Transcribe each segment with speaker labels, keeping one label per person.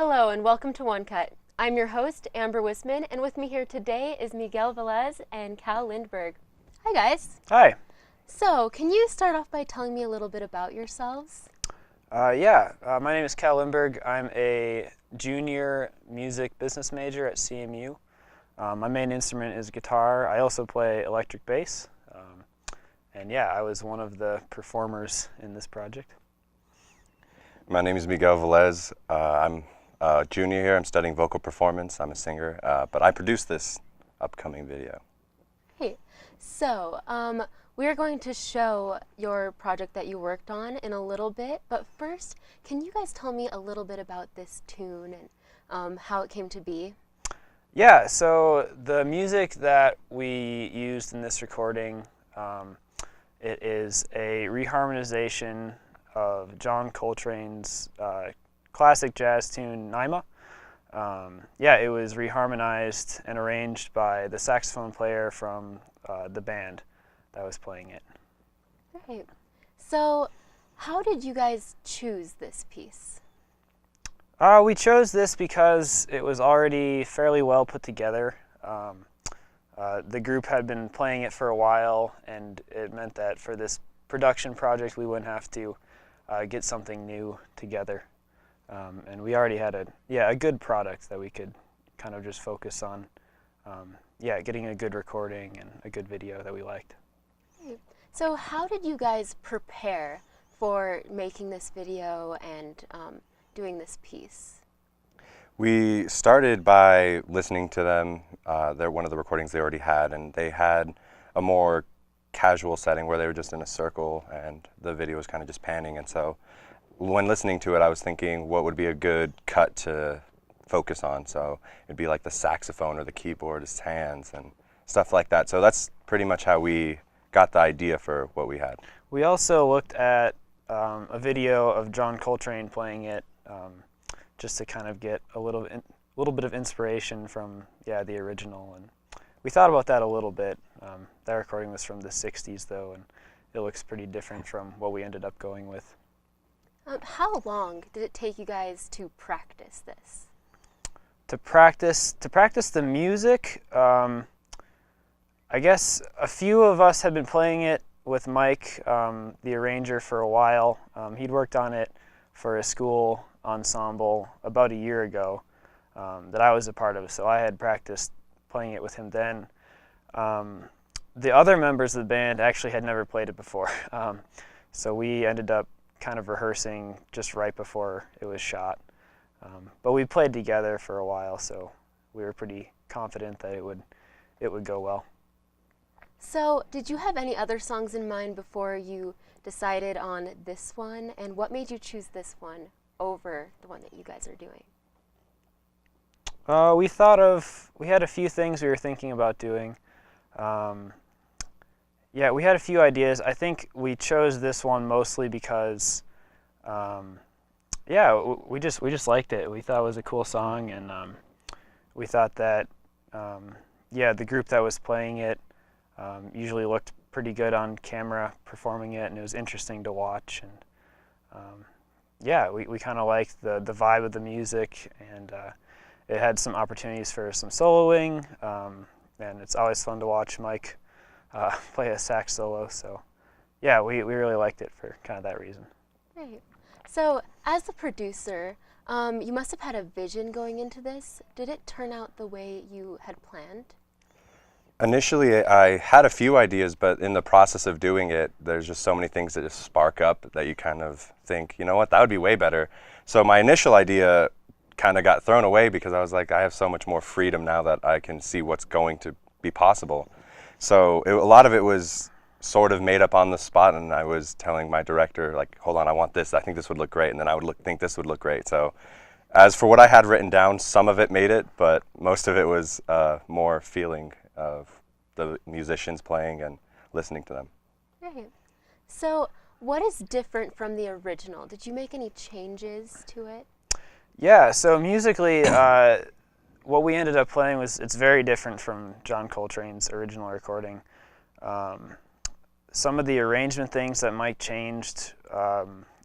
Speaker 1: Hello and welcome to One Cut. I'm your host, Amber Wisman, and with me here today is Miguel Velez and Cal Lindberg. Hi guys.
Speaker 2: Hi.
Speaker 1: So, can you start off by telling me a little bit about yourselves?
Speaker 2: My name is Cal Lindberg. I'm a junior music business major at CMU. My main instrument is guitar. I also play electric bass. I was one of the performers in this project.
Speaker 3: My name is Miguel Velez. I'm a junior here. I'm studying vocal performance. I'm a singer, but I produced this upcoming video.
Speaker 1: Hey, so we're going to show your project that you worked on in a little bit, but first, can you guys tell me a little bit about this tune and how it came to be?
Speaker 2: Yeah, so the music that we used in this recording, it is a reharmonization of John Coltrane's classic jazz tune, Naima. It was reharmonized and arranged by the saxophone player from the band that was playing it.
Speaker 1: Right. So, how did you guys choose this piece?
Speaker 2: We chose this because it was already fairly well put together. The group had been playing it for a while, and it meant that for this production project we wouldn't have to get something new together. And we already had a good product that we could kind of just focus on getting a good recording and a good video that we liked.
Speaker 1: So how did you guys prepare for making this video and doing this piece?
Speaker 3: We started by listening to them. They're one of the recordings they already had, and they had a more casual setting where they were just in a circle and the video was kind of just panning. And so when listening to it, I was thinking what would be a good cut to focus on. So it'd be like the saxophone or the keyboard, his hands and stuff like that. So that's pretty much how we got the idea for what we had. We
Speaker 2: also looked at a video of John Coltrane playing it just to kind of get a little bit of inspiration from the original, and we thought about that a little bit. That recording was from the 60s though, and it looks pretty different from what we ended up going with.
Speaker 1: How long did it take you guys to practice this?
Speaker 2: To practice the music, I guess a few of us had been playing it with Mike, the arranger, for a while. He'd worked on it for a school ensemble about a year ago that I was a part of, so I had practiced playing it with him then. The other members of the band actually had never played it before, so we ended up kind of rehearsing just right before it was shot. But we played together for a while, so we were pretty confident that it would go well.
Speaker 1: So, did you have any other songs in mind before you decided on this one, and what made you choose this one over the one that you guys are doing?
Speaker 2: We had a few things we were thinking about doing. We had a few ideas. I think we chose this one mostly because, we just liked it. We thought it was a cool song, and we thought that, the group that was playing it usually looked pretty good on camera performing it, and it was interesting to watch. And we kind of liked the vibe of the music, and it had some opportunities for some soloing, and it's always fun to watch Mike play a sax solo. So we really liked it for kind of that reason.
Speaker 1: Right. So as the producer, you must have had a vision going into this. Did it turn out the way you had planned?
Speaker 3: Initially, I had a few ideas, but in the process of doing it, there's just so many things that just spark up that you kind of think, you know what, that would be way better. So my initial idea kind of got thrown away because I was like, I have so much more freedom now that I can see what's going to be possible. So a lot of it was sort of made up on the spot, and I was telling my director, like, hold on, I want this, I think this would look great, and then I would think this would look great. So as for what I had written down, some of it made it, but most of it was more feeling of the musicians playing and listening to them.
Speaker 1: Right. So what is different from the original? Did you make any changes to it?
Speaker 2: Yeah, so musically, what we ended up playing it's very different from John Coltrane's original recording. Some of the arrangement things that Mike changed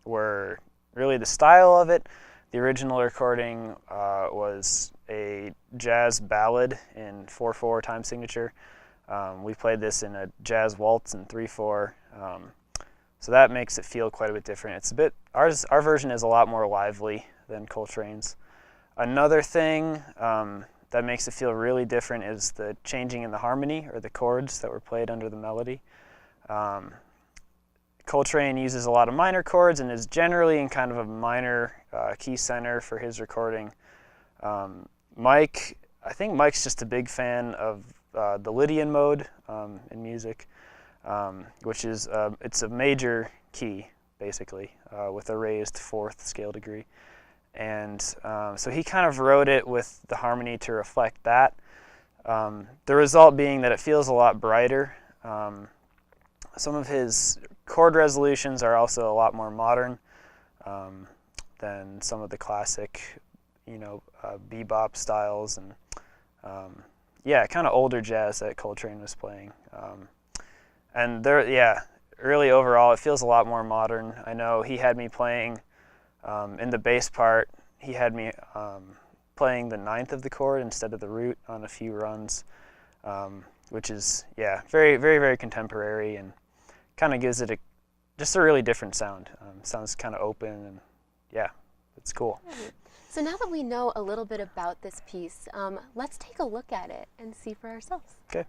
Speaker 2: were really the style of it, The original recording was a jazz ballad in 4/4 time signature. We played this in a jazz waltz in 3/4, so that makes it feel quite a bit different. It's a bit our version is a lot more lively than Coltrane's. Another thing that makes it feel really different is the changing in the harmony or the chords that were played under the melody. Coltrane uses a lot of minor chords and is generally in kind of a minor key center for his recording. I think Mike's just a big fan of the Lydian mode in music, which is it's a major key basically with a raised 4th scale degree. And so he kind of wrote it with the harmony to reflect that. The result being that it feels a lot brighter. Some of his chord resolutions are also a lot more modern than some of the classic, bebop styles and kind of older jazz that Coltrane was playing. And really overall, it feels a lot more modern. I know he had me playing in the bass part. He had me playing the 9th of the chord instead of the root on a few runs, which is very, very, very contemporary and kind of gives it just a really different sound. Sounds kind of open and it's cool.
Speaker 1: So now that we know a little bit about this piece, let's take a look at it and see for ourselves.
Speaker 2: Okay.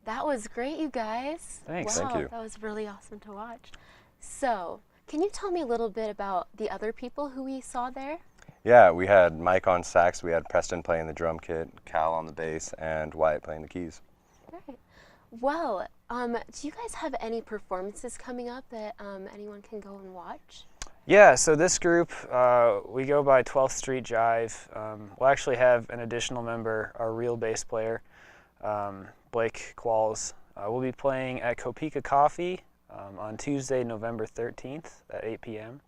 Speaker 1: That was great, you guys.
Speaker 2: Thanks.
Speaker 1: Wow,
Speaker 3: Thank you.
Speaker 1: that was really awesome to watch. So, can you tell me a little bit about the other people who we saw there?
Speaker 3: Yeah, we had Mike on sax, we had Preston playing the drum kit, Cal on the bass, and Wyatt playing the keys.
Speaker 1: Great. Well, do you guys have any performances coming up that anyone can go and watch?
Speaker 2: Yeah, so this group, we go by 12th Street Jive. We'll actually have an additional member, our real bass player, Blake Qualls. We'll be playing at Kopeka Coffee on Tuesday, November 13th at 8 p.m.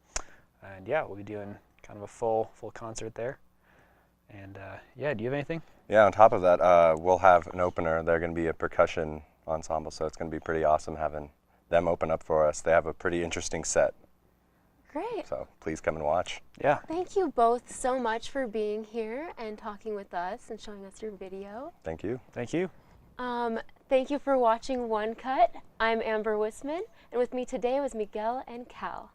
Speaker 2: And yeah, we'll be doing kind of a full concert there. And yeah, do you have anything?
Speaker 3: Yeah, on top of that, we'll have an opener. They're going to be a percussion ensemble, so it's going to be pretty awesome having them open up for us. They have a pretty interesting set,
Speaker 1: Great.
Speaker 3: so please come and watch.
Speaker 2: Yeah.
Speaker 1: Thank you both so much for being here and talking with us and showing us your video.
Speaker 3: Thank you.
Speaker 2: Thank you.
Speaker 1: Thank you for watching One Cut. I'm Amber Wisman, and with me today was Miguel and Cal.